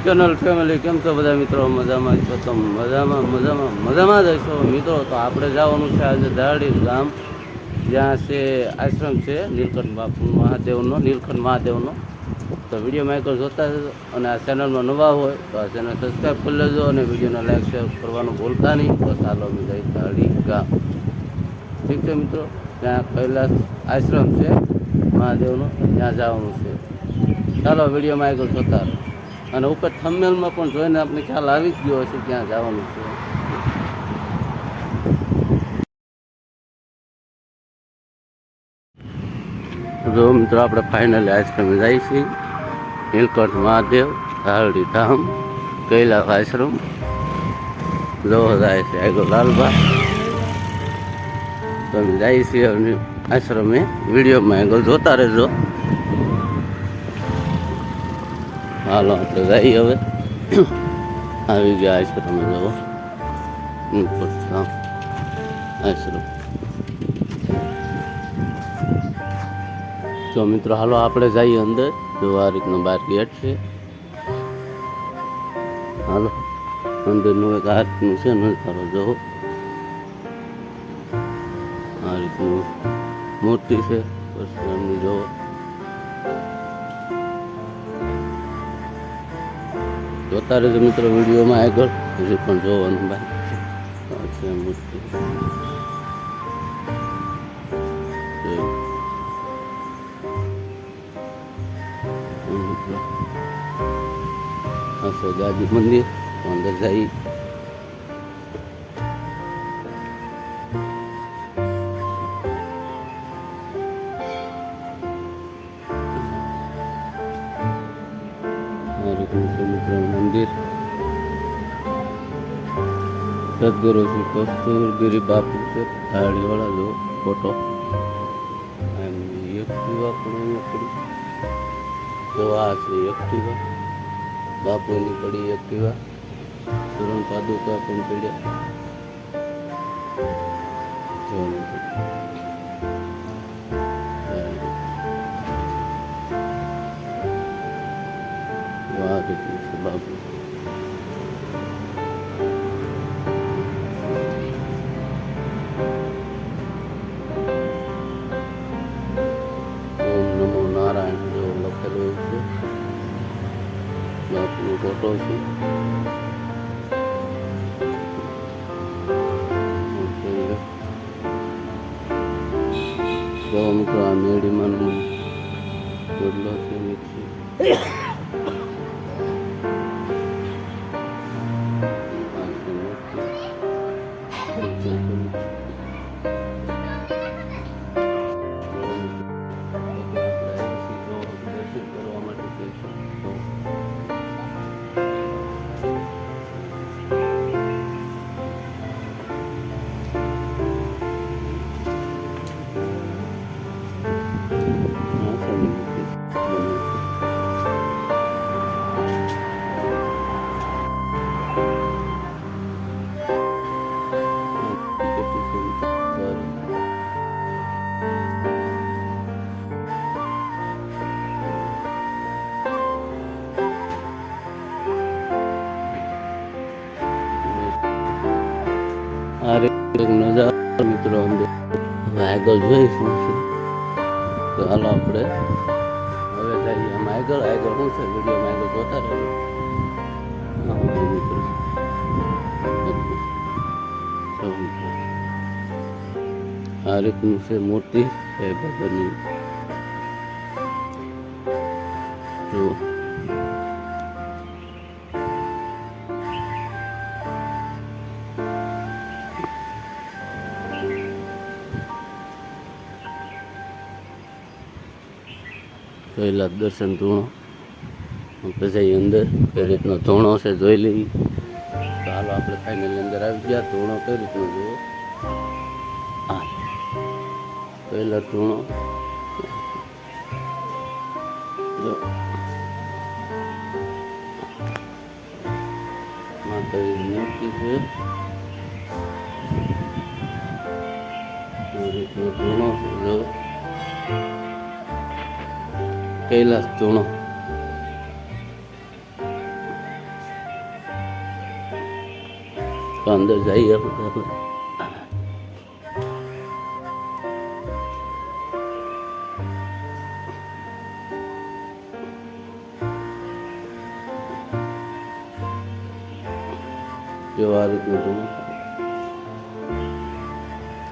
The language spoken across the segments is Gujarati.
યુટ્યુબ ચેનલ ફેમિલી કેમ છો બધા મિત્રો? મજામાં છો તો મજામાં જ હશો મિત્રો. તો આપણે જવાનું છે આજે દાડી ગામ, જ્યાં છે આશ્રમ છે નીલકંઠ બાપુ મહાદેવનો. તો વિડીયોમાં એક જોતા જજો, અને આ ચેનલમાં નવા હોય તો આ ચેનલ સબસ્ક્રાઈબ કરી લેજો, અને વિડીયોને લાઈક શેર કરવાનું ભૂલતા નહીં. તો ચાલો અમે જઈ દાડી ગામ. ઠીક છે મિત્રો, ત્યાં કૈલાસ આશ્રમ છે મહાદેવનો, ત્યાં જવાનું છે. ચાલો વિડીયોમાં આગળ જોતા રહો, અને ઉપર થંબનેલમાં પણ જોઈને આપણે ખ્યાલ આવી જ ગયો હશે ક્યાં જવાનું છે. જો મિત્રો આપણે ફાઇનલી આશ્રમે જઈએ છીએ, નીલકંઠ મહાદેવ ધારડી ધામ કૈલાસ આશ્રમ. જોવા જાય છે આગળ લાલબા. તો અમે જઈએ છીએ આશ્રમે, વિડીયોમાં આગળ જોતા રહેજો. હાલો આપણે જઈએ હવે. આવી ગયા આશ્રમે. જવો આશ્રમ. તો મિત્રો હાલો આપણે જઈએ અંદર. જો આ રીતનો બાર ગેટ છે. હાલો અંદરનું એક આ રીતનું છે નજારો જોવો. આ રીતનું મૂર્તિ છે પરશુરામની જોવો. જોતા રહેજો મિત્રો વિડીયોમાં આગળ, હજી પણ જોવાનું ભાઈ છે મૂર્તિ. ગાદી મંદિર અંદર જઈ. મંદિર સદગુરુ શ્રી કસ્તુરગીરી બાપુ છે, થાળીવાળા જો ફોટો. એક્ટિવા પણ પડી જો, આ છે એક્ટિવા બાપુની પડી એક્ટિવા. સુરણ પાદુકા પણ પડ્યા. બાપુ ઓમ નમો નારાયણ જેવું લખેલું છે. બાપુનો ફોટો છે. જો મિત્રો આ મેડીમાં બદલો છે મિક્સી. આ નજારો મિત્રો અંદર આગળ જોઈશું છે. તો હાલો આપણે હવે જઈએ આમાં આગળ. શું છે વિડીયોમાં આગળ જોતા રહેજો મિત્રો. આ રીતનું છે મૂર્તિ એ બાબાની. જો કૈલાસ દર્શન ધૂણો. પછી અંદર કઈ રીતનો ધૂણો છે જોઈ લઈએ. તો હાલો આપણે ફાઇનલી અંદર આવી ગયા. ધૂણો કઈ રીતનો જુઓ. હા કૈલાસ ધૂણો. જો માતાજીની મૂર્તિ છે. કઈ રીતનો ધૂણો છે જો. કૈલાસ ધૂણો. તો અંદર જઈએ આપણે. જો આ રીતનું ધૂણું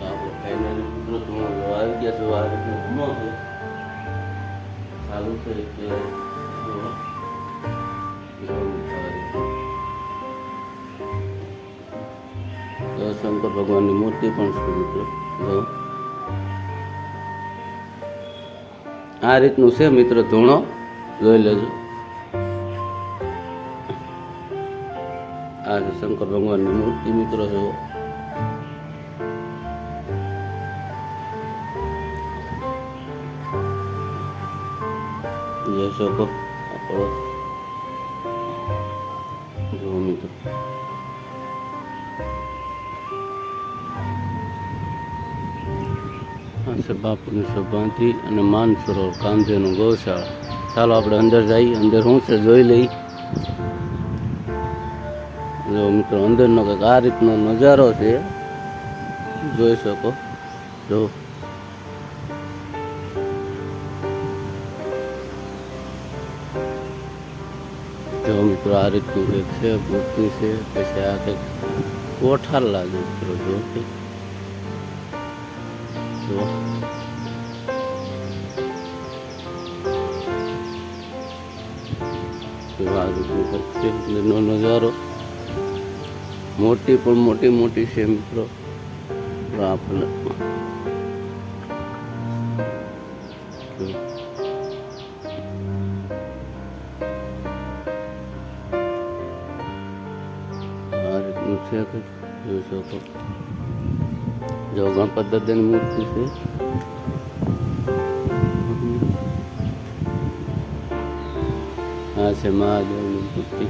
આપણે ફાઇનલી મિત્રો ધૂણો જો આવી ગયા છે. આ રીતનું ધૂણો છે ચાલુ છે કે શંકર ભગવાનની મૂર્તિ પણ છે મિત્રો. જો આ રીતનું છે મિત્રો ધૂણો, જોઈ લેજો. આ છે શંકર ભગવાનની મૂર્તિ મિત્રો. જો જોઈ શકો આપણો જો મિત્રો. છે બાપુની સભાથી અને માનસરોવર કાંધેનું ગૌશાળા. ચાલો આપણે અંદર જઈએ. અંદર શું છે જોઈ લઈ. જો મિત્રો અંદરનો કંઈક આ રીતનો નજારો છે, જોઈ શકો. જો મિત્રો આ રીતનું કંઈક છે, મૂર્તિ છે. પછી આ કંઈક કોઠાર લાગે મિત્રો. જો નો નજારો. મોટી પણ મોટી મોટી છે મિત્રો. આપણે આ રીતનું છે કે જોઈ શકો. જો ગણપત દાદાની મૂર્તિ છે. આ છે મહાદેવની મૂર્તિ.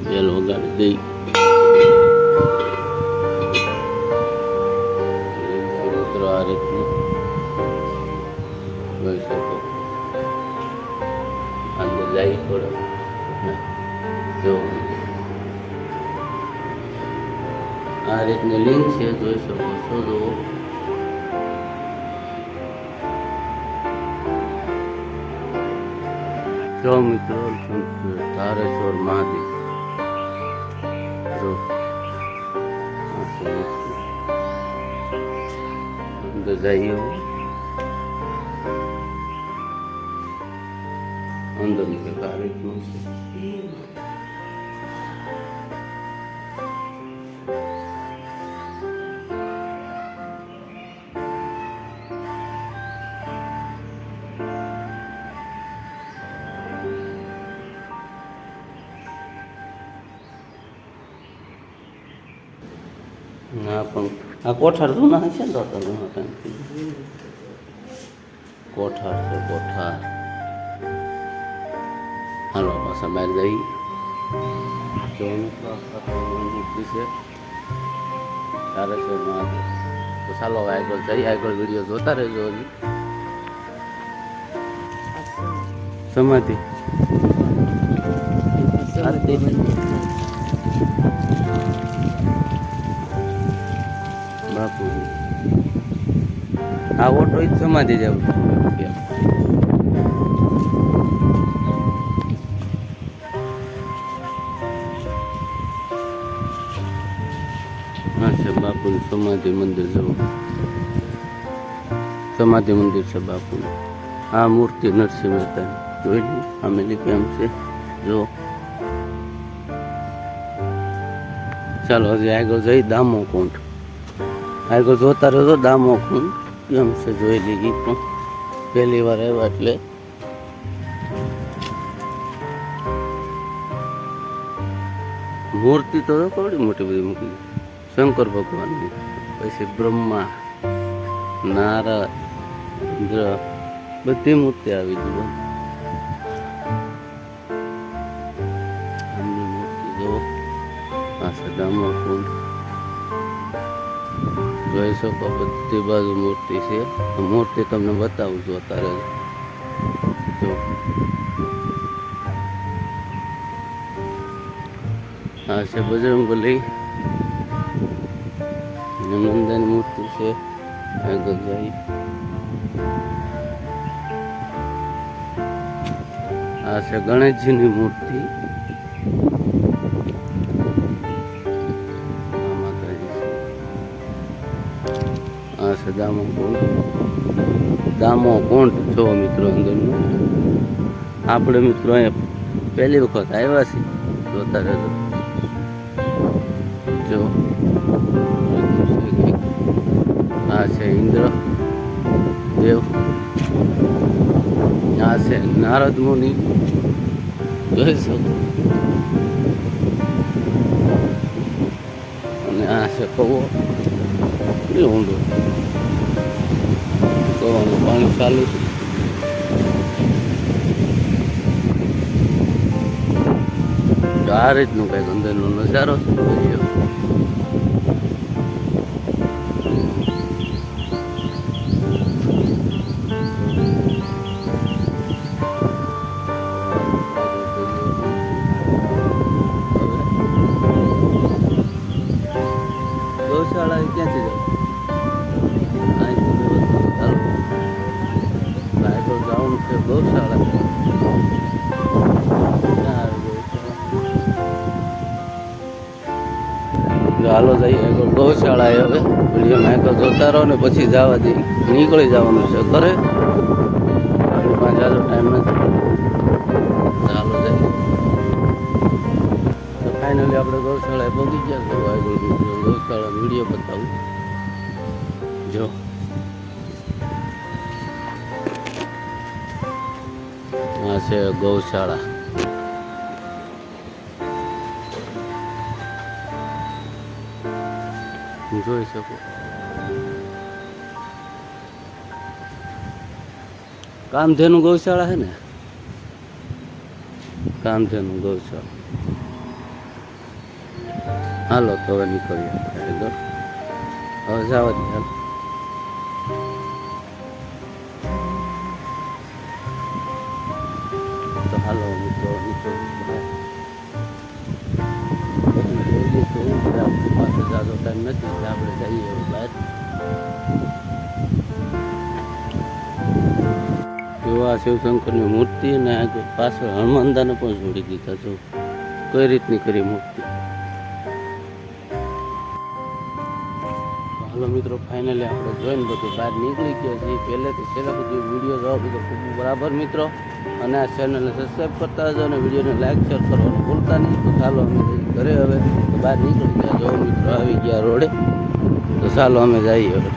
બેલ વગાડી દઈ. મિત્રો આ રીતનું જોઈ શકો. અંદર જઈ પડે. જો આ રીતની લિંક છે, જોઈ શકો છો. જુઓ જો મિત્રો તારેશ્વર મહાદેવ. જો અંદર જઈએ. અંદર આ રીતનું છે. ના પણ આ કોઠાર જૂના છે ને. કોઠાર છે કોઠાર. હાલો પાછા બહાર જઈ. મૂર્તિ છે તારેશ્વર મહાદેવ. તો ચાલો આગળ જઈ. આગળ વિડીયો જોતા રહેજો. હજી સમાધિ બાપુ આ ઓટો જ સમાધિ જવું. હા છે બાપુનું સમાધિ મંદિર. જવું સમાધિ મંદિર છે બાપુનું. આ મૂર્તિ નરસિંહ મહેતાની જોઈ લી. આમેલી કેમ છે જો. ચાલો હજી આગળ જઈ. દામો કુંડ આગળ જોતા રહેજો. દામો કુંડ કેમ છે જોઈ લીધી. પણ પહેલી વાર આવ્યા એટલે મૂર્તિ તો કવડી મોટી બધી મૂકી. શંકર ભગવાનની, પછી બ્રહ્મા, નારદ, ઇન્દ્ર બધી મૂર્તિ આવી જુઓ. એમની મૂર્તિ જુઓ. આ દામો કુંડ જોઈ શકો. બધી બાજુ મૂર્તિ છે. મૂર્તિ તમને બતાવું છું અત્યારે. જો આ છે બજરંગબલી. નંદાની મૂર્તિ છે આગળ જાય. આ છે ગણેશજીની મૂર્તિ. આ છે દામો કોન્ટ જો મિત્રો અંદરનું. આપણે મિત્રો અહીંયા પહેલી વખત આવ્યા છીએ, જોતા રહેજો. જો આ છે ઇન્દ્ર દેવ, આ છે નારદ મુનિ, જોઈ શકો. અને આ છે કવો, કેટલું ઊંડું કવાનું પાણી ચાલુ છે. આ રીતનું કંઈક અંદરનો નજારો છે. ગૌશાળા ક્યાંથી જાવ? જવાનું છે ગૌશાળા. હાલો જઈએ આગળ ગૌશાળા. હવે વિડીયોમાં આગળ જોતા રહો ને પછી જવા દઈએ. નીકળી જવાનું છે ઘરે. આપણી પાસે જાજો ટાઈમ નથી. ચાલો જઈએ. તો ફાઇનલી આપણે ગૌશાળાએ પહોંચી ગયા. તો આગળ ગૌશાળાનો વિડીયો બતાવું. જો આ છે ગૌશાળા. જોઈ શકો. કામધેનુ ગૌશાળા છે ને, કામધેનુ ગૌશાળા. હાલો તો હવે નીકળીએ આગળ. હવે જવા દે. તો હાલો મિત્રો આપણી પાસે જાજો ટાઈમ નથી એટલે આપણે જઈએ હવે બહાર. એવા શિવશંકરની મૂર્તિ અને પાછળ હનુમાનદાને પણ જોડી દીધા. જો કઈ રીતની કરી મૂર્તિ. હાલો મિત્રો ફાઇનલી આપણે જોઈને બધું બહાર નીકળી ગયા છીએ. પહેલેથી છેલ્લા બધું વિડીયો જોવા બધો ખૂબ બરાબર મિત્રો. અને આ ચેનલને સબસ્ક્રાઈબ કરતા રહેજો અને વિડીયોને લાઈક શેર કરવાનું ભૂલતા નહીં. તો ચાલો અમે ઘરે હવે બહાર નીકળી ગયા. જો મિત્રો આવી ગયા રોડે. તો ચાલો અમે જઈએ હવે.